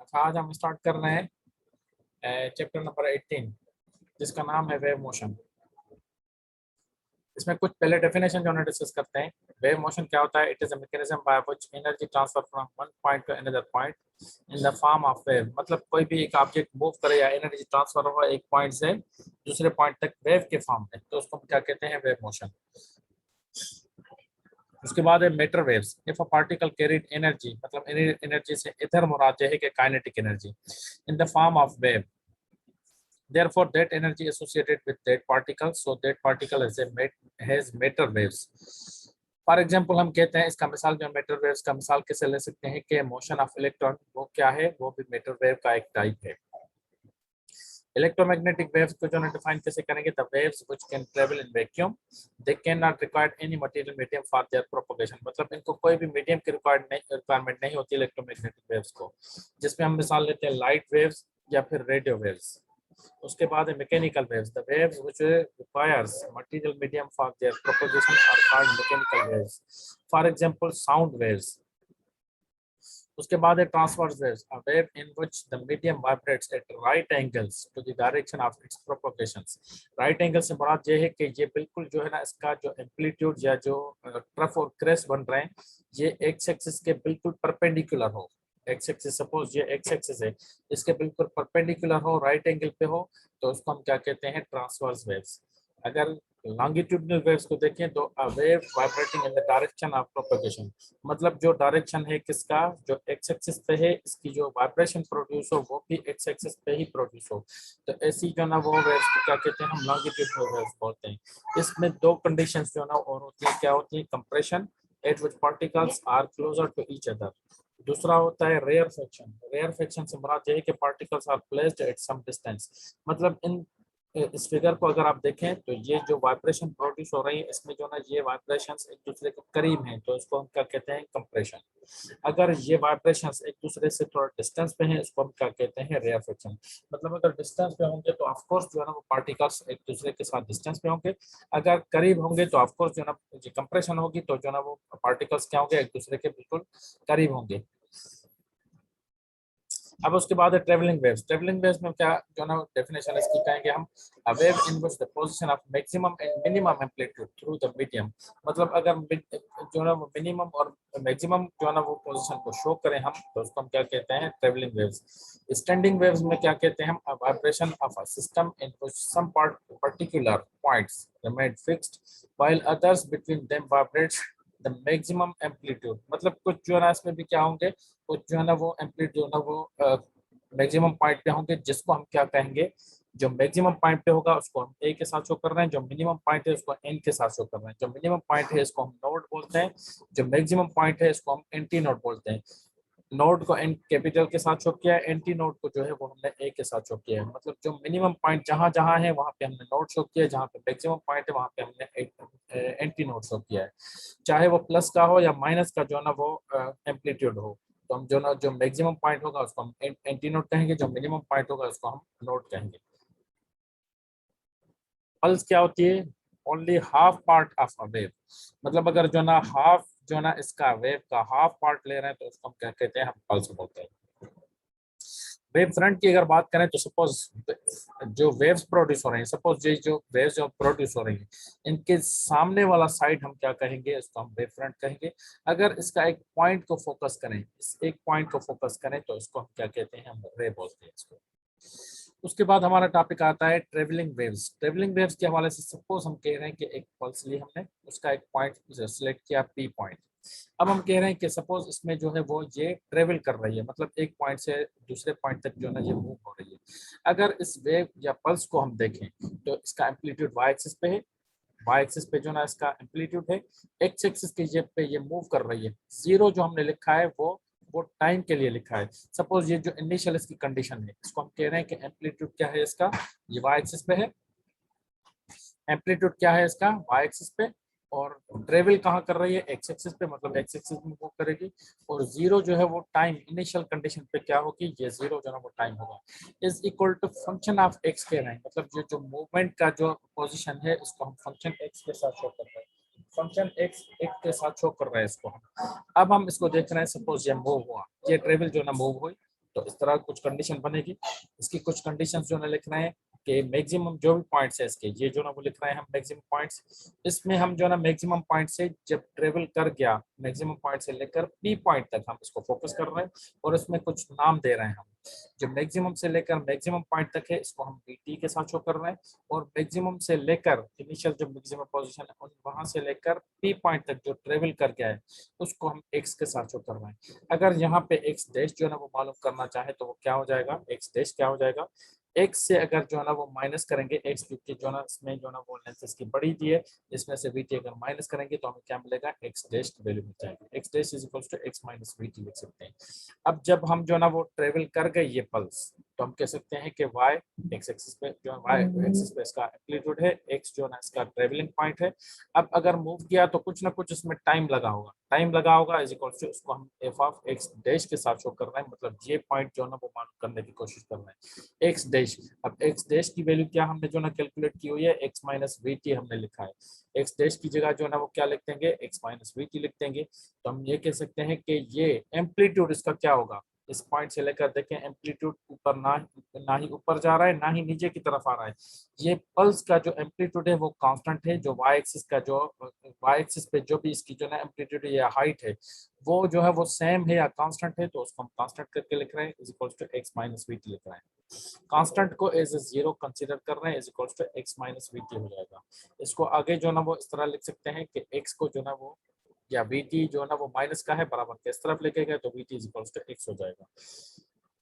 अच्छा, आज हम स्टार्ट कर रहे हैं चैप्टर नंबर 18 जिसका नाम है वेव मोशन। इसमें कुछ पहले डेफिनेशन जो है डिस्कस करते हैं। वेव मोशन क्या होता है? It is a mechanism by which energy transfer from one point two another point in the form of wave. मतलब कोई भी एक ऑब्जेक्ट मूव करे या एनर्जी ट्रांसफर हो एक पॉइंट से दूसरे पॉइंट तक वेव के फॉर्म में, तो उसको हम क्या कहते हैं? Wave motion. उसके बाद है matter waves. If a particle carried energy, मतलब एनर्जी से इधर मुराद है कि kinetic energy, in the form of wave, therefore that energy associated with that particle, so that particle has matter waves. For example हम कहते हैं, इसका मिसाल जो मैटर वेव्स का मिसाल कैसे ले सकते हैं कि मोशन ऑफ इलेक्ट्रॉन वो क्या है? वो भी मैटर वेव का एक टाइप है। इलेक्ट्रोमैग्नेटिक वेव्स को जो डिफाइन कैसे करेंगे? The waves which can travel in vacuum, they can not require any material medium for their propagation. मतलब इनको कोई भी मीडियम की रिक्वायरमेंट नहीं होती इलेक्ट्रोमैग्नेटिक वेव्स को, जिसमें हम मिसाल लेते हैं लाइट वेव्स या फिर रेडियो वेव्स। उसके बाद है mechanical waves. The waves which requires material medium for their propagation are called mechanical waves, for example sound waves. उसके बाद है transverse waves, a wave in which the medium vibrates at right angles to the direction of its propagations. Right angle से मुराद ये है कि ये बिल्कुल जो है ना, इसका जो एम्पलीट्यूड या जो ट्रफ और क्रेस्ट बन रहे हैं ये एक्स एक्सिस के बिल्कुल परपेंडिकुलर हो। एक्स एक्सिस, सपोज ये एक्स एक्सिस है, इसके बिल्कुल परपेंडिकुलर हो, राइट एंगल पे हो, तो उसको हम क्या कहते हैं? Transverse waves. अगर लॉन्गिट्यूडनल वेव्स को देखें तो a wave vibrating in the direction of propagation, मतलब जो डायरेक्शन है किसका, जो एक्स एक्सिस पे है, इसकी जो वाइब्रेशन प्रोड्यूस हो वो भी एक्स एक्सिस पे ही प्रोड्यूस हो, तो ऐसी जो ना वो वेव्स को क्या कहते हैं? हम लॉन्गिट्यूडनल वेव्स बोलते हैं। इसमें दो कंडीशंस जो ना और होती है, क्या होती है? Compression at which particles are closer to each other. दूसरा होता है रेयर फ्रिक्शन। रेयर फ्रिक्शन से मुराद है कि particles are placed at some distance. मतलब इन इस फिगर को अगर आप देखें तो ये जो वाइब्रेशन प्रोड्यूस हो रही है इसमें जो ना ये वाइब्रेशंस एक दूसरे के करीब हैं, तो इसको हम क्या कहते हैं? कंप्रेशन। अगर ये वाइब्रेशंस एक दूसरे से थोड़ा डिस्टेंस पे हैं, इसको हम क्या कहते हैं? Rarefaction. मतलब अगर डिस्टेंस पे होंगे तो ऑफ कोर्स जो है ना वो पार्टिकल्स एक दूसरे के साथ डिस्टेंस पे होंगे, अगर करीब होंगे तो ऑफ कोर्स जो ना ये कंप्रेशन होगी, तो जो ना वो पार्टिकल्स क्या होंगे? एक दूसरे के बिल्कुल करीब होंगे। अब उसके बाद है ट्रेवलिंग वेव्स। ट्रेवलिंग वेव्स में क्या जो ना डेफिनेशन इसकी कहेंगे हम? अ wave in which the position of maximum and minimum amplitude through the medium. मतलब अगर जो ना मिनिमम और मैक्सिमम जो ना वो पोजीशन को शो करें हम, तो उसको हम क्या कहते हैं? Travelling waves. स्टैंडिंग वेव्स में क्या कहते हैं हम? A vibration of a system in which some particular points remain fixed while others between them vibrates the maximum amplitude. मतलब कुछ जो है ना इसमें भी क्या होंगे? कुछ जो है ना वो एम्पलीट्यूड जो है ना वो मैक्सिमम पॉइंट पे होंगे, जिसको हम क्या कहेंगे? जो मैक्सिमम पॉइंट पे होगा उसको हम ए के साथ शो कर रहे हैं, जो मिनिमम पॉइंट है उसको एन के साथ शो कर रहे हैं। जो मिनिमम पॉइंट है इसको हम नोड बोलते हैं, जो मैक्सिमम पॉइंट है इसको हम एंटी नोड बोलते हैं। नोड को एन कैपिटल के साथ शो किया है, एंटी नोड को जो है वो हमने ए के साथ शो किया है। मतलब जो मिनिमम पॉइंट जहां जहां है वहां पे हमने नोड शो किया है, जहां पे मैक्सिमम पॉइंट है वहां पे हमने एंटी नोड शो किया है। चाहे वो प्लस का हो या माइनस का जो है ना वो एम्पलीट्यूड हो, तो हम जो ना जो मैक्सिमम पॉइंट होगा उसको हम एंटी नोड कहेंगे, जो मिनिमम पॉइंट होगा उसको हम नोड कहेंगे। पल्स क्या होती है? Only half part of a wave. मतलब अगर जो ना हाफ जो ना इसका वेव का हाफ पार्ट ले रहे हैं तो उसको हम क्या कहते हैं? हम पल्स बोलते हैं। वेव फ्रंट की अगर बात करें तो सपोज जो वेव्स प्रोड्यूस हो रही हैं, सपोज ये जो वेव्स जो प्रोड्यूस हो रही हैं इनके सामने वाला साइड हम क्या कहेंगे? इसको हम वेव फ्रंट कहेंगे। अगर इसका एक पॉइंट को फोकस करें, इस एक पॉइंट को फोकस करें, तो इसको हम क्या कहते हैं? हम रे बोलते हैं इसको। उसके बाद हमारा टॉपिक आता है ट्रेवलिंग वेव्स। ट्रेवलिंग वेव्स के हवाले से सपोज हम कह रहे हैं कि एक पल्स ली हमने, उसका एक पॉइंट सिलेक्ट किया पी पॉइंट। अब हम कह रहे हैं कि सपोज इसमें जो है वो ये ट्रेवल कर रही है, मतलब एक पॉइंट से दूसरे पॉइंट तक जो है ना ये मूव हो रही है। अगर इस वेव या पल्स को हम देखें तो इसका एम्पलीट्यूड वाई एक्सिस पे है, वाई एक्सिस पे जो ना इसका एम्पलीट्यूड है, एक्स एक्सिस के ये पे ये मूव कर रही है। जीरो जो हमने लिखा है वो टाइम के लिए लिखा है। सपोज ये जो इनिशियल इसकी कंडीशन है, इसको हम कह रहे हैं कि एम्पलीट्यूड क्या है इसका? ये वाई एक्सिस पे है। एम्पलीट्यूड क्या है इसका? वाई एक्सिस पे। और ट्रेवल कहाँ कर रही है? एक्स एक्सिस पे, मतलब एक्स एक्सिस में मूव करेगी। और जीरो जो है वो टाइम इनिशियल कंडीशन पे क्या होगी? ये जीरो जो है वो टाइम होगा। Is equal to function of X कह रहे हैं, मतलब ये जो मूवमेंट का जो पोजीशन है इसको हम फंक्शन एक्स के साथ शो कर रहे हैं। फंक्शन एक्स एक के साथ शो कर रहे हैं इसको हम। अब हम इसको देख रहे हैं, सपोज ये मूव हुआ, ये ट्रेवल जो ना मूव हुई, तो इस तरह कुछ कंडीशन बनेगी। इसकी कुछ कंडीशंस जो है लिख रहे हैं कि मैक्सिमम जो भी पॉइंट्स है इसके, ये जो ना वो लिख रहे हैं हम मैक्सिमम पॉइंट्स। इसमें हम जो ना मैक्सिमम पॉइंट से जब ट्रेवल कर गया, मैक्सिमम पॉइंट से लेकर पी पॉइंट तक हम इसको फोकस कर रहे हैं और इसमें कुछ नाम दे रहे हैं हम। जो मैक्सिमम से लेकर मैक्सिमम पॉइंट तक है इसको हम bt के साथ शो कर रहे हैं, और मैक्सिमम से लेकर इनिशियल जो मैक्सिमम पोजीशन है वहां से लेकर पी पॉइंट तक जो ट्रेवल कर गया है उसको हम x के साथ शो कर रहे हैं। अगर यहाँ पे x डैश जो है ना वो मालूम करना चाहे तो वो क्या हो जाएगा, x डैश क्या हो जाएगा, x से अगर जो है ना वो माइनस करेंगे x, क्योंकि जो ना इसमें जो ना वो लेंथ इसकी बड़ी दी है, इसमें से vt अगर माइनस करेंगे तो हमें क्या मिलेगा, x डैश की वैल्यू मिल जाएगी। x dash is equals to x minus vt लिख सकते हैं। अब जब हम जो ना वो ट्रेवल कर गए ये पल्स, तो हम कह सकते हैं कि y x एक्सिस पे जो y एक्सिस पे इसका एम्पलीट्यूड है, x जो ना इसका ट्रेवलिंग पॉइंट है। अब अगर मूव किया तो कुछ ना कुछ इसमें टाइम लगा होगा, टाइम लगा होगा इज इक्वल टू उसको हम f ऑफ x डैश के साथ शो कर रहे हैं, मतलब ये पॉइंट जो ना वो मालूम करने की कोशिश कर रहे हैं x डैश। अब x डैश की वैल्यू क्या हमने जो ना कैलकुलेट की हुई है, x माइनस vt हमने लिखा है। x डैश की जगह जो ना वो क्या लिख देंगे, x माइनस vt लिख देंगे। तो हम ये कह सकते हैं कि ये एम्पलीट्यूड इसका क्या होगा, इस पॉइंट से लेकर देखें एम्पलीट्यूड ऊपर ना ही ऊपर जा रहा है ना ही नीचे की तरफ आ रहा है। ये पल्स का जो एम्पलीट्यूड है वो कांस्टेंट है, जो वाई एक्सिस का जो वाई एक्सिस पे जो भी इसकी जो ना एम्पलीट्यूड या हाइट है वो जो है वो सेम है या कांस्टेंट है, तो उसको हम कांस्टेंट करके लिख रहे हैं is equal to x minus VT लिख रहे हैं। कांस्टेंट को एज ए जीरो कंसीडर कर रहे हैं is equal to x minus VT हो जाएगा। इसको आगे जो ना वो इस तरह लिख सकते हैं कि x को जो ना वो या vt जो ना वो माइनस का है बराबर के इस तरफ लेके गए तो vt is equal to x हो जाएगा।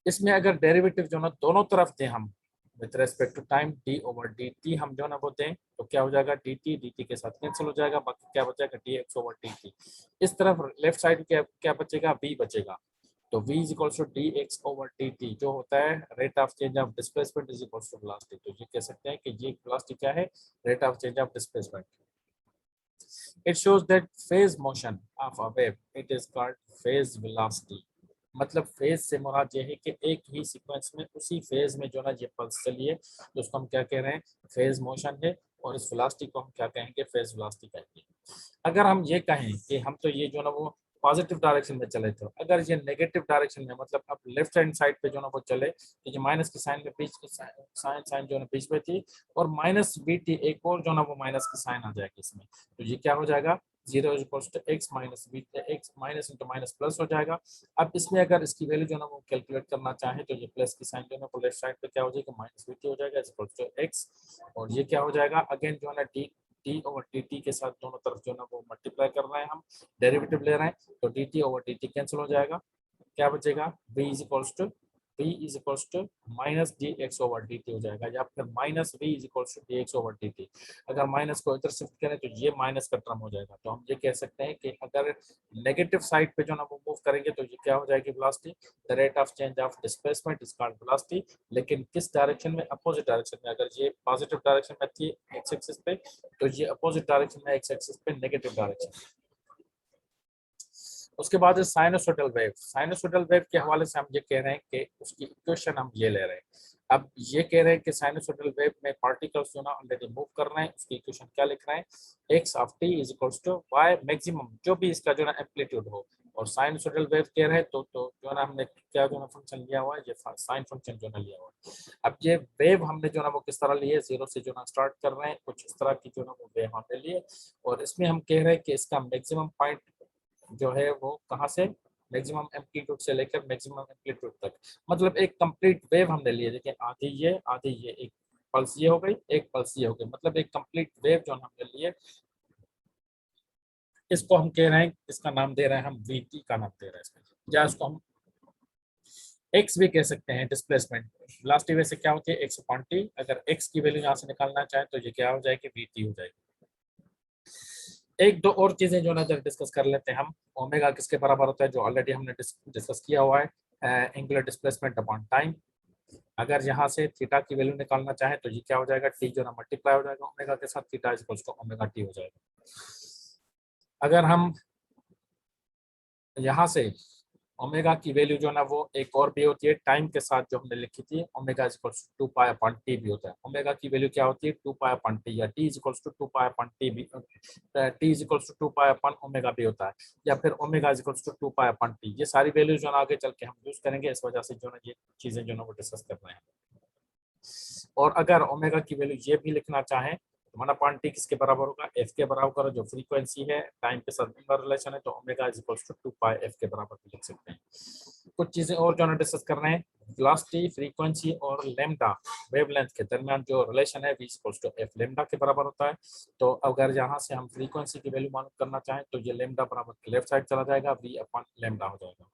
इसमें अगर डेरिवेटिव जो ना दोनों तरफ दें हम with respect to time d over dt हम जो ना वो दें तो क्या हो जाएगा, dt के साथ कैंसिल हो जाएगा, बाकी क्या बचेगा dx ओवर dt। इस तरफ लेफ्ट साइड क्या बचेगा, v बचेगा। तो v is equal to dx over dt जो होता है rate of change of displacement is equal to velocity. तो ये कह सकते हैं कि ये वेलोसिटी क्या है, rate of change of displacement. It shows that phase motion of a wave, it is called phase velocity। मतलब फेज से मुराद ये है कि एक ही सीक्वेंस में उसी फेज में जो ना ये पल्स चली है तो उसको हम क्या कह रहे हैं, फेज मोशन है, और इस वेलोसिटी को हम क्या कहेंगे, फेज वेलोसिटी कहेंगे। अगर हम ये कहें कि हम तो ये जो ना वो पॉजिटिव डायरेक्शन में चले थे, अगर ये नेगेटिव डायरेक्शन में मतलब अब लेफ्ट हैंड साइड पे जो ना वो चले तो ये माइनस की साइन में बीच साइन साइन जो ना बीच में थी, और माइनस bt एक और जो ना वो माइनस की साइन आ जाएगी इसमें, तो ये क्या हो जाएगा, zero is equals to x minus beta, x minus into minus plus हो जाएगा। अब इसमें अगर इसकी वैल्यू जो ना वो कैलकुलेट करना चाहे तो ये प्लस की साइन जो ना वो लेफ्ट साइड पे क्या हो जाएगा, माइनस bt हो जाएगा इज इक्वल्स टू x, और ये क्या हो जाएगा अगेन जो है ना डी ओवर dt के साथ दोनों तरफ जो ना वो मल्टीप्लाई कर रहे हैं, हम डेरिवेटिव ले रहे हैं, तो dt ओवर dt कैंसिल हो जाएगा, क्या बचेगा, v is equals to minus D X over D T हो जाएगा, या फिर minus v is equals to D X over D T. अगर माइनस को इधर शिफ्ट करें तो ये माइनस का टर्म हो जाएगा। तो हम ये कह सकते हैं कि अगर नेगेटिव साइड पे जो ना वो मूव करेंगे तो ये क्या हो जाएगी, velocity, the rate of change of displacement is called velocity. लेकिन किस डायरेक्शन में, अपोजिट डायरेक्शन में। अगर ये पॉजिटिव डायरेक्शन में थी एक्स एक्सिस पे तो ये अपोजिट डायरेक्शन में एक्स एक्सिस पे नेगेटिव डायरेक्शन। उसके बाद साइनोसोडल वेव, साइनोसोडल वेव के हवाले से हम ये कह रहे हैं कि उसकी इक्वेशन हम ये ले रहे हैं। अब ये कह रहे हैं कि साइनोसोडल वेव में पार्टिकल्स जो ना ऑलरेडी मूव कर रहे हैं, उसकी इक्वेशन क्या लिख रहे हैं, x of t is equals to y maximum जो भी इसका जो ना एम्पलीट्यूड हो, और साइनोसोडल वेव कह रहे हैं तो जो ना हमने क्या जो ना फंक्शन लिया हुआ है, ये साइन फंक्शन जो ना लिया हुआ है। अब ये वेव हमने जो ना वो किस तरह लिए, जीरो से जो ना स्टार्ट कर रहे हैं, कुछ इस तरह की जो ना वो वेव हमने लिए, और इसमें हम कह रहे हैं कि इसका मैक्सिमम पॉइंट जो है वो कहाँ से, मैक्सिमम एम्पलीट्यूड से लेकर मैक्सिमम एम्पलीट्यूड तक, मतलब एक कंप्लीट वेव हमने लिए। देखिए आधी ये एक पल्स ये हो गई, एक पल्स ये हो गई, मतलब एक कंप्लीट वेव जो हमने लिए, इसको हम कह रहे हैं, इसका नाम दे रहे हैं हम vt का नाम दे रहे हैं इसमें, या इसको हम x भी कह सकते हैं, डिस्प्लेसमेंट लास्ट वैसे क्या होती है x अपॉन t। अगर x की वैल्यू यहाँ से निकालना चाहे तो ये क्या हो जाएगी, vt हो जाएगी। एक दो और चीजें जो ना जब डिस्कस कर लेते हैं हम, ओमेगा किसके बराबर होता है, जो ऑलरेडी हमने डिस्कस किया हुआ है, एंगुलर डिस्प्लेसमेंट अपॉन टाइम। अगर यहाँ से थीटा की वैल्यू निकालना चाहे तो ये क्या हो जाएगा, टी जो ना मल्टीप्लाई हो जाएगा ओमेगा के साथ, theta is equals to omega T हो जाएगा। अगर हम यहाँ से ओमेगा की वैल्यू जो है ना वो एक और भी होती है टाइम के साथ जो हमने लिखी थी, omega is equals to 2 pi upon T भी होता है। ओमेगा की वैल्यू क्या होती है 2 पाई अपॉन टी, या T is equals to 2 pi upon T भी, T is equals to 2 pi upon omega भी होता है, या फिर omega is equals to 2 pi upon T. ये सारी वैल्यूज जो है आगे चल के हम यूज करेंगे, इस वजह से जो है ये चीजें जो है वो डिस्कस कर रहे हैं। और अगर ओमेगा की वैल्यू ये भी लिखना चाहें तो 1 अपॉन टी किसके बराबर होगा, एफ के बराबर करो, जो फ्रीक्वेंसी है टाइम के साथ इनवर्स रिलेशन है, तो omega is equals to 2 pi F के बराबर भी लिख सकते हैं। कुछ चीजें और जो है डिस्कस कर रहे हैं, वेलोसिटी, फ्रीक्वेंसी और लैम्डा वेवलेंथ के दरमियान जो रिलेशन है v equals to F lambda के बराबर होता है। तो अगर यहाँ से हम फ्रीक्वेंसी की वैल्यू मालूम करना चाहें तो ये लैम्डा बराबर लेफ्ट साइड चला जाएगा, v अपॉन लैम्डा हो जाएगा।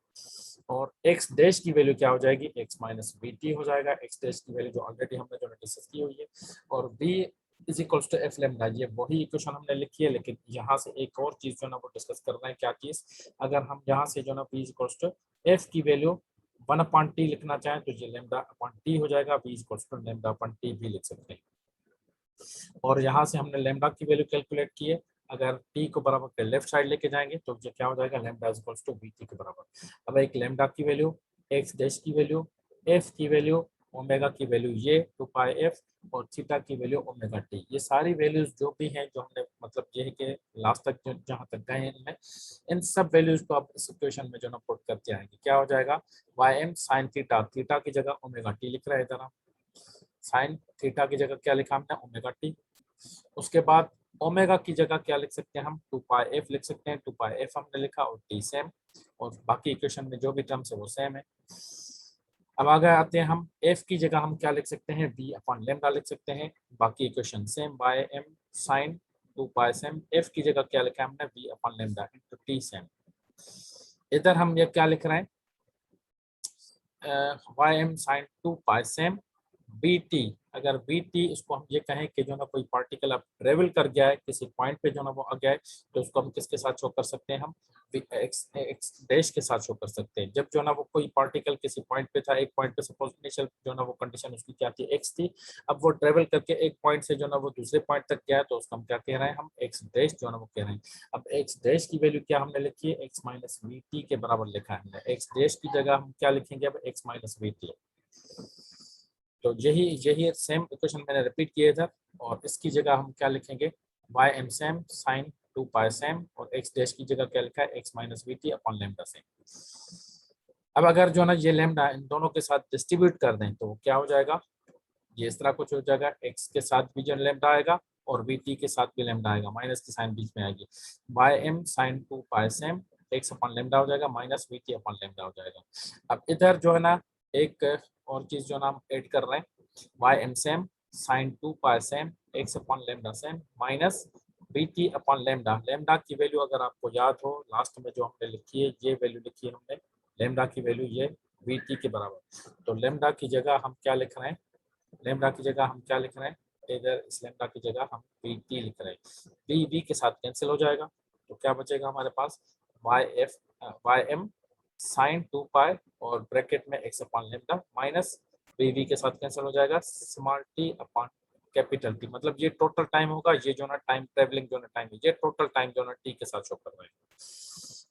और x डैश की वैल्यू क्या हो जाएगी, x माइनस बी टी हो जाएगा। x डैश की वैल्यू जो ऑलरेडी हमने जो डिस्कस की हुई है। और v is equals to F lambda, ये वही इक्वेशन हमने लिखी है, लेकिन यहाँ से एक और चीज जो ना वो डिस्कस कर रहे हैं। क्या चीज, अगर हम यहाँ से जो ना v is equals to F की वैल्यू 1 अपॉन टी लिखना चाहें तो ये लैम्डा अपॉन टी हो जाएगा, v is equals to lambda upon T भी लिख सकते हैं। और यहाँ से हमने लैम्डा की वैल्यू कैलकुलेट की है, अगर t को बराबर के लेफ्ट साइड लेके जाएंगे तो ये क्या हो जाएगा, lambda is equals to bt के बराबर। अब एक लैम्डा की वैल्यू, x डैश की वैल्यू, f की वैल्यू, ओमेगा की वैल्यू ये 2 पाई f, और थीटा की वैल्यू ओमेगा t। ये सारी वैल्यूज जो भी हैं जो हमने मतलब ये है कि लास्ट तक जो जहाँ तक गए हैं इनमें, इन सब वैल्यूज को आप इस इक्वेशन में जो ना पुट करते आएंगे, क्या हो जाएगा Y M sine theta, theta की जगह ओमेगा टी लिख रहा है इधर, साइन थीटा की जगह क्या लिखा हमने ओमेगा टी। उसके बाद ओमेगा की जगह क्या लिख सकते हैं हम, 2 पाई एफ लिख सकते हैं, 2 पाई एफ हमने लिखा और टी सेम, और बाकी इक्वेशन में जो भी टर्म्स है वो सेम है। अब आगे आते हैं हम, एफ की जगह हम क्या लिख सकते हैं, बी अपॉन लैम्डा लिख सकते हैं, बाकी equation same, by M sine 2 pi same, F की जगह क्या लिखा है हमने, B upon lambda into T same. इधर हम ये क्या लिख रहे हैं, Y M sine 2 pi same B T. अगर बी टी इसको हम ये कहें कि जो ना कोई पार्टिकल अब ट्रेवल कर गया है किसी पॉइंट पे जो ना वो आ गया है, तो उसको हम किसके साथ शो कर सकते हैं, हम एक्स एक्स डैश के साथ शो कर सकते हैं। जब जो ना वो कोई पार्टिकल किसी पॉइंट पे था, एक पॉइंट पे सपोज इनिशियल जो ना वो कंडीशन उसकी क्या थी, एक्स थी, अब वो ट्रेवल करके एक पॉइंट से जो ना वो दूसरे पॉइंट तक गया है, तो उसको हम क्या कह रहे हैं, हम एक्स डैश जो ना वो कह रहे हैं। अब एक्स डैश की वैल्यू क्या हमने लिखी है, एक्स माइनस वी टी के बराबर लिखा है हमने। एक्स डैश की जगह हम क्या लिखेंगे, अब एक्स माइनस वी टी। तो यही यही सेम इक्वेशन मैंने रिपीट किया इधर, और इसकी जगह हम क्या लिखेंगे, Y M same sine 2 pi same, और एक्स डैश की जगह क्या लिखा है, X minus V T upon lambda same. अब अगर जो ना ये लैम्डा इन दोनों के साथ डिस्ट्रीब्यूट कर दें तो क्या हो जाएगा, ये इस तरह कुछ हो जाएगा, एक्स के साथ भी जो लैम्डा आएगा और वी टी के साथ भी लैम्डा आएगा, माइनस की साइन बीच में आएगी, Y M sine 2 pi same X upon lambda हो जाएगा, minus V T upon lambda हो जाएगा। अब इधर जो है ना एक और चीज जो ना हम ऐड कर रहे हैं, Y M same sine 2 pi same X upon lambda same minus B T upon lambda. Lambda की वैल्यू अगर आपको याद हो लास्ट में जो हमने लिखी है, ये वैल्यू लिखी है हमने, लैम्डा की वैल्यू ये वी टी के बराबर। तो लैम्डा की जगह हम क्या लिख रहे हैं, लैम्डा की जगह हम क्या लिख रहे हैं, इधर इस लैम्डा की जगह हम बी टी लिख रहे हैं, बी बी के साथ कैंसिल हो जाएगा, तो क्या बचेगा हमारे पास, Y F Y M sine 2 pi और ब्रैकेट में X upon lambda minus B B के साथ कैंसिल हो जाएगा, small T upon capital T. मतलब ये टोटल टाइम होगा, ये जो ना टाइम ट्रेवलिंग जो ना टाइम है, ये टोटल टाइम जो ना टी के साथ शो कर रहे हैं।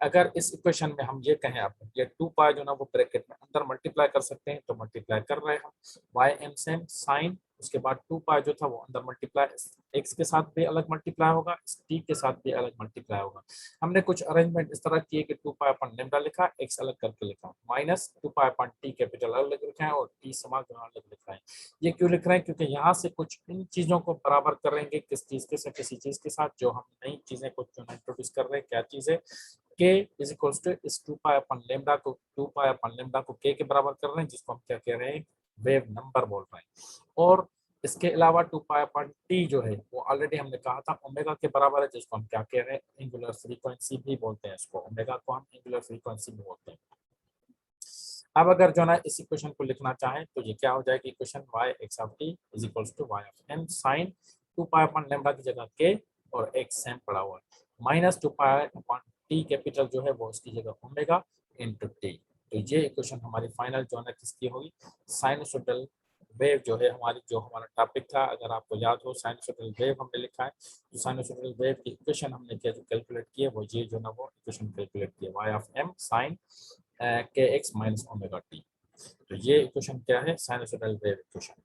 अगर इस इक्वेशन में हम ये कहें, आप ये 2 पाई जो ना वो ब्रैकेट में अंदर मल्टीप्लाई कर सकते हैं, तो मल्टीप्लाई कर रहे हैं हम, वाई एम सेम साइन, उसके बाद 2 पाई जो था वो अंदर मल्टीप्लाई एक्स के साथ भी अलग मल्टीप्लाई होगा, टी के साथ भी अलग मल्टीप्लाई होगा। हमने कुछ अरेंजमेंट इस तरह किए कि 2 पाई अपन लैम्डा लिखा, एक्स अलग करके लिखा, माइनस 2 पाई अपन टी कैपिटल अलग लिखा है और टी समाल अलग लिखा है। ये क्यों लिख रहे हैं, क्योंकि यहाँ से कुछ इन चीजों को बराबर करेंगे किस चीज के साथ, किसी चीज के साथ जो हम नई चीजें कुछ जो इंट्रोड्यूस कर रहे हैं। क्या चीज है, k इज इक्वल्स टू इस 2 पाई अपन लैम्डा को, 2 पाई अपन लैम्डा को k के बराबर कर रहे हैं, जिसको हम क्या कह रहे हैं, वेव नंबर बोल रहे हैं। और इसके अलावा 2 पाई अपन टी जो है वो ऑलरेडी हमने कहा था ओमेगा के बराबर है, जिसको हम क्या कह रहे हैं, एंगुलर फ्रीक्वेंसी भी बोलते हैं इसको, ओमेगा को हम एंगुलर फ्रीक्वेंसी भी बोलते हैं। अब अगर जो ना इस इक्वेशन को लिखना चाहें तो ये क्या हो जाएगी, equation y x of t is equals to y of m sin 2 pi upon lambda की जगह k और x सेम पड़ा हुआ है, minus 2 pi upon t capital जो है वो उसकी जगह ओमेगा इनटू t। तो ये इक्वेशन हमारी फाइनल जो है किसकी होगी, साइनसोइडल वेव जो है हमारी, जो हमारा टॉपिक था अगर आपको याद हो, साइनसोइडल वेव हमने लिखा है, तो साइनसोइडल वेव की इक्वेशन हमने कैलकुलेट की है, वो ये जो ना वो इक्वेशन कैलकुलेट की है, y ऑफ m sin के एक्स माइनस ओमेगा टी। तो ये इक्वेशन क्या है, साइनसोइडल वेव इक्वेशन।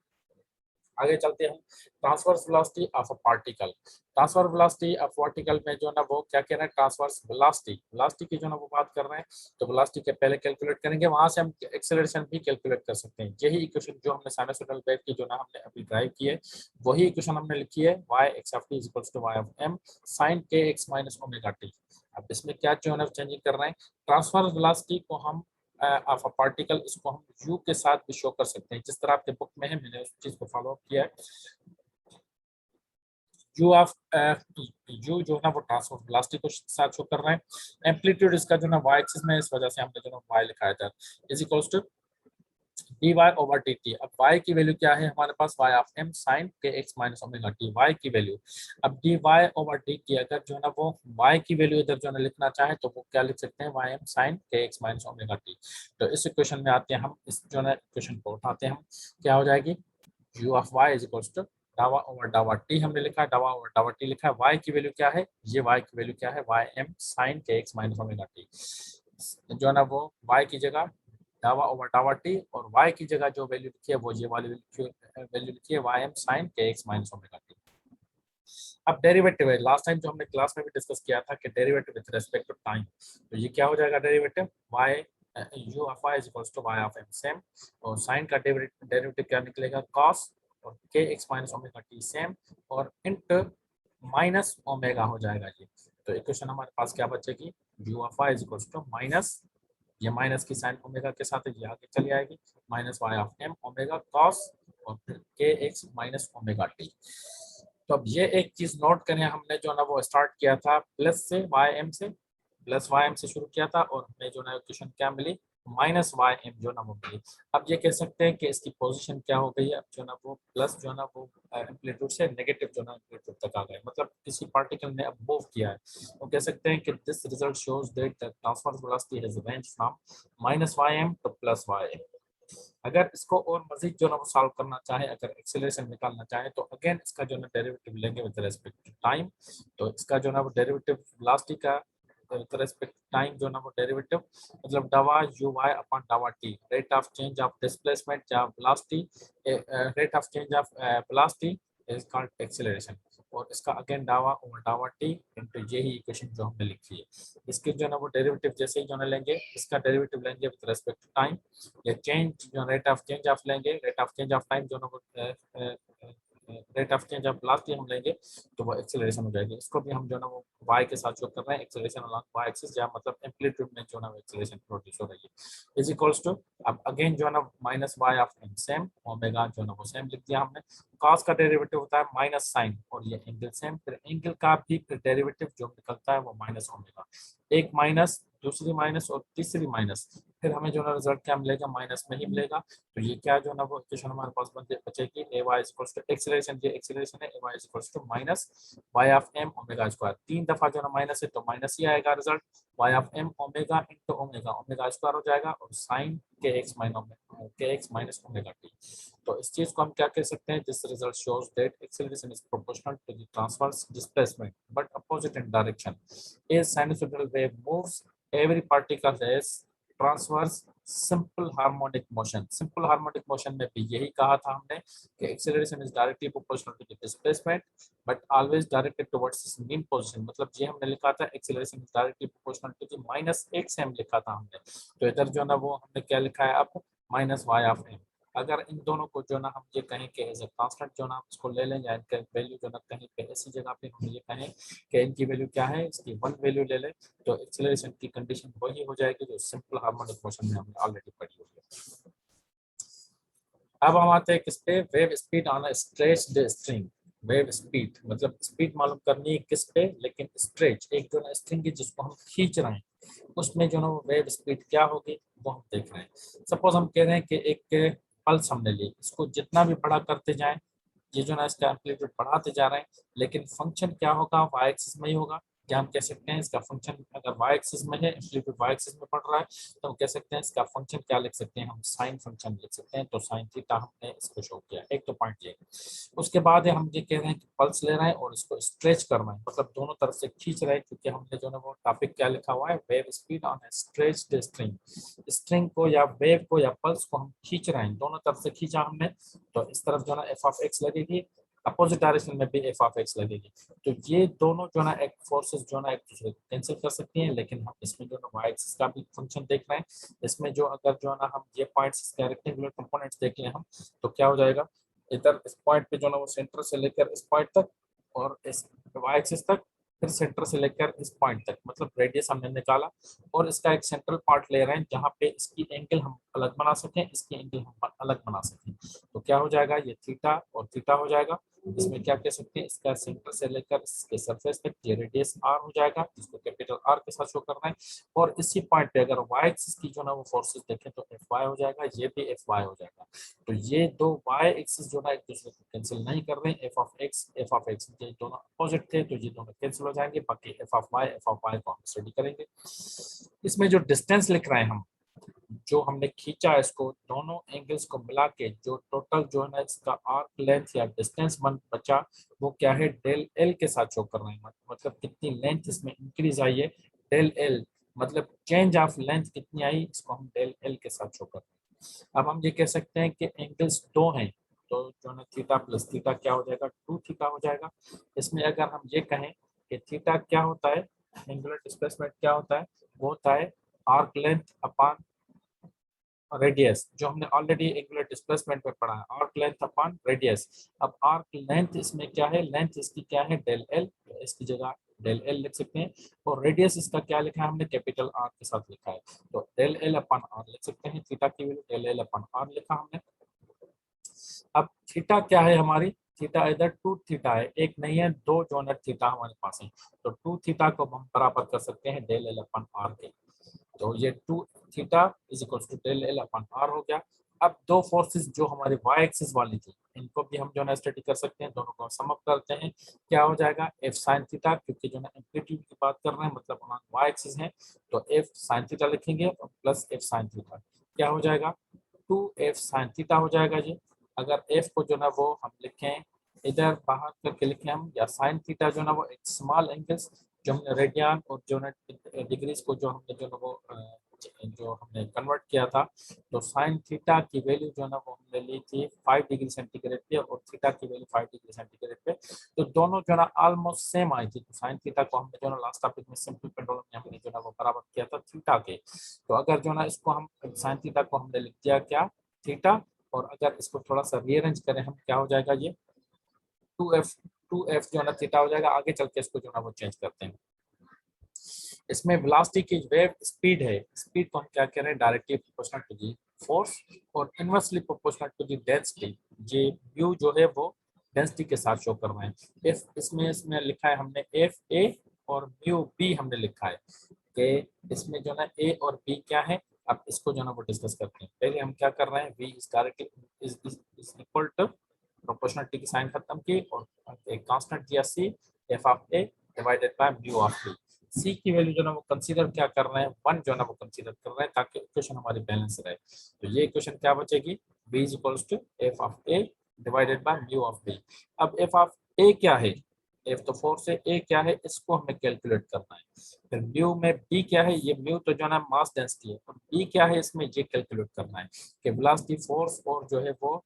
आगे चलते हैं, transverse velocity of a particle. Transverse velocity of particle में जो ना वो क्या कह रहे हैं, ट्रांसवर्स वेलोसिटी, वेलोसिटी की जो ना वो बात कर रहे हैं। तो वेलोसिटी के पहले कैलकुलेट करेंगे, वहां से हम एक्सेलरेशन भी कैलकुलेट कर सकते हैं। यही इक्वेशन जो हमने साइनसोइडल वेव की जो ना हमने अभी ड्राइव की है, वही इक्वेशन हमने लिखी है, y x of t is equals to y of m sin k x minus omega t। अब इसमें क्या जो है चेंजिंग कर रहे हैं, ट्रांसवर्स वेलोसिटी को हम ऑफ अ पार्टिकल, इसको हम यू के साथ भी शो कर सकते हैं, जिस तरह आपके बुक में है, मैंने उस चीज को फॉलो अप किया है। यू ऑफ यू जो है ना वो ट्रांसवर्स वेलोसिटी को साथ शो कर रहे हैं। एम्पलीट्यूड इसका जो ना वाई एक्सिस में, इस वजह से हमने जो ना वाई लिखा था, is equals to dy over dt। अब y की वैल्यू क्या है हमारे पास, y ऑफ m sin के x minus omega t, y की वैल्यू। अब dy ओवर dt अगर जो है ना वो y की वैल्यू इधर जो है ना लिखना चाहे तो वो क्या लिख सकते हैं, ym sin के x माइनस ओमेगा t। तो इस इक्वेशन में आते हैं हम, इस जो है इक्वेशन को उठाते हैं हम, क्या हो जाएगी, u of y is equals to डावा ओवर डावा t हमने लिखा है, डावा ओवर डावा t लिखा है। y की वैल्यू क्या है, ये y की वैल्यू क्या है, ym sin के x माइनस ओमेगा t। जो है ना वो y की जगह डावा ओवर डावा टी, और y की जगह जो वैल्यू लिखी है वो ये वाली वैल्यू लिखी है, ym sin के x माइनस ओमेगा टी। अब डेरिवेटिव है, लास्ट टाइम जो हमने क्लास में भी डिस्कस किया था कि derivative with respect to time. तो ये क्या हो जाएगा derivative, y u of y is equals to y of m same, और sin का डेरिवेटिव क्या निकलेगा, cos, और K x minus omega T same, और इंटू माइनस ओमेगा हो जाएगा ये। तो इक्वेशन हमारे पास क्या बचेगी, u of y is equals to minus, ये माइनस की साइन ओमेगा के साथ ये आगे चली आएगी, minus Y of M omega cos, और फिर के एक्स माइनस ओमेगा टी। तो अब ये एक चीज नोट करें, हमने जो ना वो स्टार्ट किया था प्लस से, वाई एम से, प्लस वाई एम से शुरू किया था, और हमें जो ना इक्वेशन क्या मिली, माइनस वाई एम जो ना वो मिली। अब ये कह सकते हैं कि इसकी पोजीशन क्या हो गई है, अब जो ना वो प्लस जो ना वो एम्पलीट्यूड से नेगेटिव जो ना एम्पलीट्यूड तक आ गए, मतलब किसी पार्टिकल ने अब मूव किया है। तो कह सकते हैं कि this result shows that the transverse velocity has range from minus Y M to plus Y M. अगर इसको और मजीद जो ना वो सॉल्व करना चाहे, अगर एक्सेलरेशन निकालना चाहे, तो अगेन इसका जो ना डेरिवेटिव लेंगे विद रिस्पेक्ट टू टाइम। तो इसका जो ना वो डेरिवेटिव वेलोसिटी का विद रिस्पेक्ट टाइम जो ना वो डेरिवेटिव, मतलब डावा यू वाई अपॉन डावा T, rate of change of displacement या velocity, rate of change of velocity is called acceleration. और इसका अगेन डावा ओवर डावा टी इनटू यही इक्वेशन जो हमने लिखी है, इसके जो ना वो डेरिवेटिव जैसे ही जो ना लेंगे, इसका डेरिवेटिव लेंगे विद रिस्पेक्ट टू टाइम, या चेंज जो रेट ऑफ चेंज ऑफ लेंगे, rate of change of time जो ना वो rate of change of velocity हम लेंगे, तो वो एक्सेलरेशन हो जाएगी। इसको भी हम जो ना वो y के साथ जो कर रहे हैं, एक्सेलरेशन अलोंग y एक्सिस, या मतलब एम्पलीट्यूड में जो ना वो एक्सेलरेशन प्रोड्यूस हो रही है, इज इक्वल्स टू, अब अगेन जो है ना minus y of m same, omega जो ना वो सेम लिख दिया हमने। cos का डेरिवेटिव होता है माइनस साइन, और ये एंगल सेम, फिर एंगल का भी डेरिवेटिव जो निकलता है वो माइनस ओमेगा, एक माइनस, दूसरी माइनस, और तीसरी माइनस, फिर हमें जो ना रिजल्ट क्या मिलेगा, माइनस में ही मिलेगा। तो ये क्या जो ना वो इक्वेशन हमारे पास बचेगी, A Y equals to acceleration, ये एक्सेलरेशन है, A Y equals to minus Y of M omega square, तीन दफा जो ना माइनस है तो माइनस ही आएगा result, Y of M omega into omega, omega square हो जाएगा, और साइन के एक्स माइनस ओमेगा टी। तो इस चीज को हम क्या कह सकते हैं, this result shows that acceleration is proportional to the transverse displacement but opposite in direction. As sinusoidal wave moves, every particle has transverse simple harmonic motion। simple harmonic motion में भी यही कहा था हमने कि acceleration is directly proportional to the displacement but always directed towards its mean position। मतलब ये हमने लिखा था acceleration is directly proportional to the minus x m लिखा था हमने, तो इधर जो ना वो हमने क्या लिखा है अब, माइनस वाई ऑफ एम। अगर इन दोनों को जो ना हम ये कहें कि एज ए कांस्टेंट जो ना हम इसको ले लें, या इनका वैल्यू जो ना कहीं पे ऐसी जगह पे हम ये कहें कि इनकी वैल्यू क्या है, इसकी वन वैल्यू ले लें, तो एक्सेलरेशन की कंडीशन वही हो जाएगी जो सिंपल हार्मोनिक मोशन में हमने ऑलरेडी पढ़ी हुई है। अब हम आते हैं किस पे, wave speed on a stretched string. Wave speed मतलब स्पीड मालूम करनी है किस पे, लेकिन स्ट्रेच, एक जो ना स्ट्रिंग है जिसको हम खींच रहे हैं, उसमें जो ना वेव स्पीड क्या होगी वो हम देख रहे हैं। सपोज हम कह रहे हैं कि एक पल्स हमने ली, इसको जितना भी बड़ा करते जाएं, ये जो ना इसका एम्पलीट्यूड बढ़ाते जा रहे हैं, लेकिन फंक्शन क्या होगा, वाई एक्सिस में ही होगा। क्या हम कह सकते हैं इसका फंक्शन अगर वाई एक्सिस में है, एम्पलीट्यूड वाई एक्सिस में पड़ रहा है, तो हम कह सकते हैं इसका फंक्शन क्या लिख सकते हैं, हम साइन फंक्शन लिख सकते हैं। तो साइन थीटा हमने इसको शो किया, एक तो पॉइंट ये। उसके बाद है हम ये कह रहे हैं कि पल्स ले रहे हैं और इसको स्ट्रेच करना है, मतलब दोनों तरफ से खींच रहे हैं, क्योंकि हमने जो है वो टॉपिक क्या लिखा हुआ है, wave speed on A stretched string. String को या वेव को या पल्स को हम खींच रहे हैं, दोनों तरफ से खींचा हमने, तो इस तरफ जो है एफ ऑफ एक्स लगेगी, अपोजिट डायरेक्शन में भी एफ ऑफ एक्स लगेगी। तो ये दोनों जो ना एक फोर्सेस जो ना एक दूसरे को कैंसिल कर सकती हैं, लेकिन हम इसमें जो ना वाई एक्सिस का भी फंक्शन देख रहे हैं। इसमें जो अगर जो है ना हम ये पॉइंट्स के रेक्टेंगुलर कंपोनेंट्स देख लें हम, तो क्या हो जाएगा, इधर इस पॉइंट पे जो ना वो सेंटर से लेकर इस पॉइंट तक और इस वाई एक्सिस तक, फिर सेंटर से लेकर इस पॉइंट तक, मतलब रेडियस हमने निकाला और इसका एक सेंट्रल पार्ट ले रहे हैं जहाँ पे इसकी एंगल हम अलग बना सकें, इसकी एंगल हम अलग बना सकें। तो क्या हो जाएगा, ये थीटा और थीटा हो जाएगा। इसमें क्या कह सकते हैं, इसका सेंटर से लेकर इसके सरफेस तक ये रेडियस आर हो जाएगा, जिसको कैपिटल आर के साथ शो करना है। और इसी पॉइंट पे अगर वाई एक्सिस की जो ना वो फोर्सेस देखें तो एफ वाई हो जाएगा, ये भी एफ वाई हो जाएगा। तो ये दो वाई एक्सिस जो ना एक दूसरे को कैंसिल नहीं कर रहे हैं, एफ ऑफ एक्स ये दोनों अपोजिट थे, तो ये दोनों कैंसिल हो जाएंगे। बाकी एफ ऑफ वाई को हम स्टडी करेंगे। इसमें जो डिस्टेंस लिख रहे हैं हम, जो हमने खींचा है इसको, दोनों एंगल्स को मिला के जो टोटल जो है ना इसका आर्क लेंथ या डिस्टेंस बन बचा, वो क्या है, डेल एल के साथ शो कर रहे हैं। मतलब कितनी लेंथ इसमें इंक्रीज आई है, डेल एल, मतलब चेंज ऑफ लेंथ कितनी आई, इसको हम डेल एल के साथ शो कर रहे हैं। अब हम ये कह सकते हैं कि एंगल्स दो हैं, तो जो है थीटा प्लस थीटा क्या हो जाएगा, टू थीटा हो जाएगा। इसमें अगर हम ये कहें कि थीटा क्या होता है, एंगुलर डिस्प्लेसमेंट क्या होता है, वो होता है आर्क लेंथ अपॉन रेडियस, जो हमने ऑलरेडी एंगुलर डिस्प्लेसमेंट में पढ़ा है, आर्क लेंथ अपॉन रेडियस। अब आर्क लेंथ इसमें क्या है, लेंथ इसकी क्या है, डेल एल, इसकी जगह डेल एल लिख सकते हैं। और रेडियस इसका क्या लिखा है हमने, कैपिटल आर के साथ लिखा है, तो डेल एल अपॉन आर लिख सकते हैं। थीटा की value del L upon R लिखा हमने। अब थीटा क्या है हमारी, थीटा इधर टू थीटा है, एक नहीं है, दो जोनर थीटा हमारे पास है। तो टू थीटा को हम बराबर कर सकते हैं डेल एल अपॉन आर के। तो ये two theta is equal to del L upon R हो गया। अब दो फोर्सेस जो हमारे वाई एक्सिस वाली थी, इनको भी हम जो है स्टडी कर सकते हैं, दोनों को सम अप करते हैं। क्या हो जाएगा, एफ साइन थीटा, क्योंकि जो है एम्पलीट्यूड की बात कर रहे हैं, मतलब वाई एक्सिस है, तो एफ साइन थीटा लिखेंगे और प्लस एफ साइन थीटा क्या हो जाएगा, टू एफ साइन थीटा हो जाएगा जी। अगर एफ को जो ना वो हम लिखें इधर बाहर करके लिखें हम, या साइन थीटा जो ना वो एक स्मॉल एंगल्स, जो हमने रेडियन और जो ना डिग्रीज को जो हमने जो ना वो जो हमने कन्वर्ट किया था, तो साइन थीटा की वैल्यू जो ना वो हमने ली थी 5 डिग्री सेंटीग्रेड पे और थीटा की वैल्यू 5 डिग्री सेंटीग्रेड पे। तो दोनों जो ना ऑलमोस्ट सेम आई थी, तो साइन थीटा को हमने जो ना लास्ट टॉपिक में सिंपल पेंडुलम में हमने जो ना वो बराबर किया था थीटा के। तो अगर जो ना इसको हम साइन थीटा को हमने लिख दिया क्या, थीटा, और अगर इसको थोड़ा सा रीअरेंज करें हम, क्या हो जाएगा ये टू एफ जो है ना थीटा हो जाएगा। आगे चल के इसको जो है वो चेंज करते हैं। इसमें वेलोसिटी की वेव स्पीड है, स्पीड को हम क्या कह रहे हैं, directly proportional to the force और inversely proportional to the density. ये यू जो है वो डेंसिटी के साथ शो कर रहे हैं। इफ इसमें लिखा है हमने एफ ए और म्यू बी हमने लिखा है कि इसमें जो ना ए और बी क्या है। अब इसको जो ना वो डिस्कस करते हैं। पहले हम क्या कर रहे हैं, v is directly is equal to proportionality की साइन खत्म की और एक कांस्टेंट दिया c F of A divided by mu of B. C की वैल्यू जो ना वो कंसीडर क्या कर रहे हैं, वन जो ना वो कंसीडर कर रहे हैं, ताकि इक्वेशन हमारी बैलेंस रहे। तो ये इक्वेशन क्या बचेगी, v is equals to F of A divided by mu of B. अब एफ ऑफ ए क्या है, एफ तो फोर्स है, ए क्या है, इसको हमें कैलकुलेट करना है। फिर म्यू में बी क्या है, ये म्यू तो जो है ना मास डेंसिटी है, और बी क्या है इसमें, ये कैलकुलेट करना है कि वेलोसिटी फोर्स और जो है वो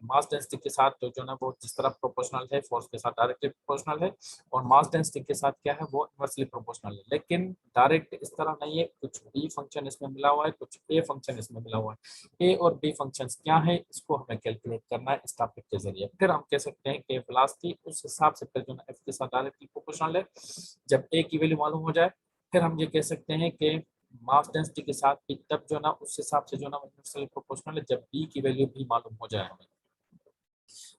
मास डेंसिटी के साथ तो जो ना वो जिस तरह प्रोपोर्शनल है, फोर्स के साथ डायरेक्टली प्रोपोर्शनल है, और मास डेंसिटी के साथ क्या है, वो इनवर्सली प्रोपोर्शनल है। लेकिन डायरेक्ट इस तरह नहीं है, कुछ बी फंक्शन इसमें मिला हुआ है, कुछ ए फंक्शन इसमें मिला हुआ है। ए और बी फंक्शन क्या है, इसको हमें कैलकुलेट करना है इस टॉपिक के जरिए। फिर हम कह सकते हैं कि वेलोसिटी उस हिसाब से फिर जो ना एफ के साथ डायरेक्टली प्रोपोर्शनल है। जब ए की वैल्यू मालूम हो जाए, फिर हम ये कह सकते हैं कि मास डेंसिटी के साथ भी तब जो ना उस हिसाब से जो ना इनवर्सली प्रोपोर्शनल है, जब बी की वैल्यू भी मालूम हो जाए हमें।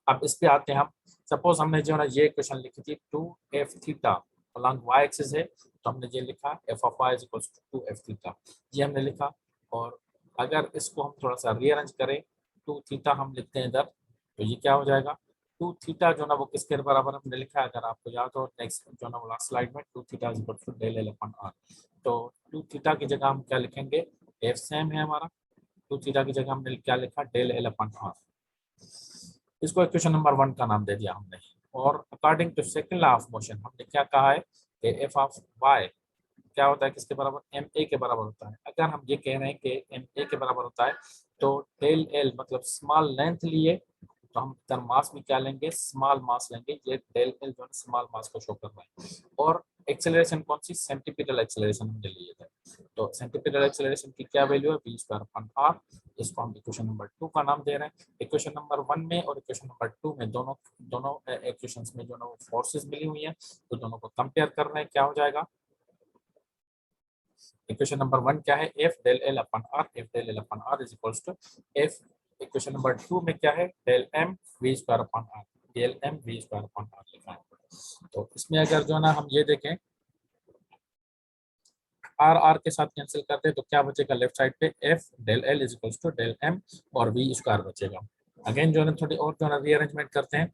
अब इस पे आते हैं हम। सपोज हमने जो ना ये क्वेश्चन लिखी थी, two F theta along Y axis है, तो हमने ये लिखा F of Y is equals to two F theta, ये हमने लिखा। और अगर इसको हम थोड़ा सा रीअरेंज करें, टू थीटा हम लिखते हैं इधर, तो ये क्या हो जाएगा, टू थीटा जो ना वो किसके बराबर हमने लिखा है, अगर आपको याद हो नेक्स्ट जो ना वो लास्ट स्लाइड में, two theta is equal to del L upon R. तो टू थीटा की जगह हम क्या लिखेंगे, एफ सेम है हमारा, टू थीटा की जगह हमने क्या लिखा, डेल एल अपॉन आर। इसको इक्वेशन नंबर 1 का नाम दे दिया हमने। और according to second law of motion हमने क्या कहा है कि एफ ऑफ वाई क्या होता है, किसके बराबर, एम ए के बराबर होता है। अगर हम ये कह रहे हैं कि एम ए के बराबर होता है तो डेल एल मतलब स्मॉल लेंथ लिए, तो हम इधर मास में क्या लेंगे, स्मॉल मास लेंगे। ये डेल एल जो है स्मॉल मास को शो कर रहा है। और एक्सेलरेशन कौन सी, सेंटीपिटल एक्सेलरेशन हमने लिए थे। तो सेंटीपिटल एक्सेलरेशन की क्या वैल्यू है, वी स्क्वायर अपॉन आर। इसको हम इक्वेशन नंबर 2 का नाम दे रहे हैं। इक्वेशन नंबर 1 में और इक्वेशन नंबर 2 में दोनों दोनों इक्वेशंस में जो ना वो फोर्सेस मिली हुई हैं, तो दोनों को कंपेयर कर रहे हैं, क्या हो जाएगा। इक्वेशन नंबर 1 क्या है, F del L upon R, F del L upon R is equals to F. Equation number 2 में क्या है, del M V square upon R, del M V square upon R लिखा है। तो इसमें अगर जो ना हम ये देखें, आर आर के साथ कैंसिल करते हैं तो क्या बचेगा, लेफ्ट साइड पे F del L is equals to del M और वी स्क्वायर बचेगा। अगेन जो है थोड़ी और जो है रीअरेंजमेंट करते हैं।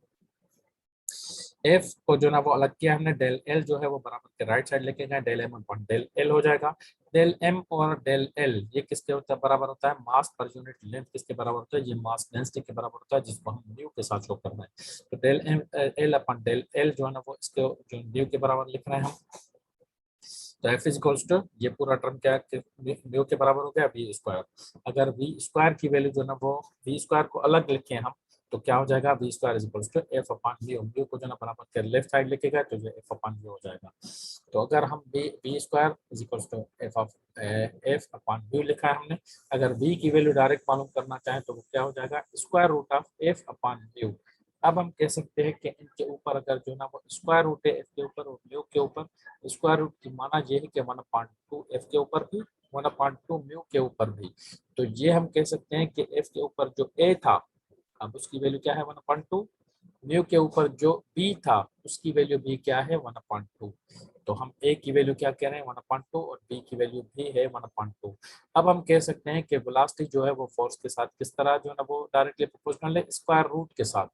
एफ को जो ना वो अलग किया हमने, डेल एल जो है वो बराबर के राइट साइड लेके गए, del M upon del L हो जाएगा। डेल एम और डेल एल ये किसके होता है, बराबर होता है मास पर यूनिट लेंथ किसके बराबर होता है, ये मास डेंसिटी के बराबर होता है, जिसको हम न्यू के साथ शो करना है। तो del M L upon del L जो है ना वो इसके जो न्यू के बराबर लिख रहे हैं हम। तो एफ इज इक्वल्स टू ये पूरा टर्म क्या है, न्यू के बराबर हो गया वी स्क्वायर। अगर वी स्क्वायर की वैल्यू जो ना वो वी स्क्वायर को अलग लिखे हम तो क्या हो जाएगा, V square is equals to F upon V, V को जो ना बराबर कर लेफ्ट साइड लिखेगा तो ये एफ अपॉन वी हो जाएगा। तो अगर हम V square is equals to F of F upon V लिखा है हमने। अगर वी की वैल्यू डायरेक्ट मालूम करना चाहें तो वो क्या हो जाएगा, square root of F upon V. अब हम कह सकते हैं कि इनके ऊपर अगर जो ना वो स्क्वायर रूट है एफ के ऊपर और म्यू के ऊपर, स्क्वायर रूट की माना ये है कि 1/2 एफ के ऊपर भी 1/2 म्यू के ऊपर भी। तो ये हम कह सकते हैं कि एफ के ऊपर जो ए था अब उसकी वैल्यू क्या है 1/2, म्यू के ऊपर जो बी था उसकी वैल्यू भी क्या है 1/2। तो हम ए की वैल्यू क्या कह रहे हैं 1/2 और बी की वैल्यू भी है 1/2। अब हम कह सकते हैं कि वेलोसिटी जो है वो फोर्स के साथ किस तरह जो है ना वो डायरेक्टली प्रोपोर्शनल है, स्क्वायर रूट के साथ।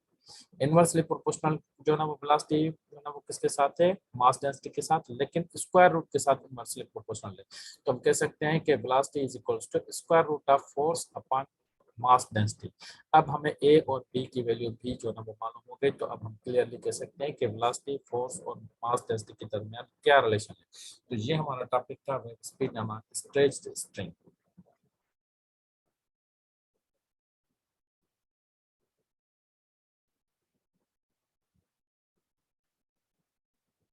इनवर्सली प्रोपोर्शनल जो ना वो वेलोसिटी जो ना वो किसके साथ है, मास डेंसिटी के साथ, लेकिन स्क्वायर रूट के साथ इनवर्सली प्रोपोर्शनल है। तो हम कह सकते हैं कि velocity is equals to square root of force upon mass density. अब हमें ए और बी की वैल्यू भी जो ना वो मालूम हो गई, तो अब हम क्लियरली कह सकते हैं कि वेलोसिटी फोर्स और मास डेंसिटी के दरमियान क्या रिलेशन है। तो ये हमारा टॉपिक था, वेब स्पीड नामा स्ट्रेच्ड स्ट्रिंग।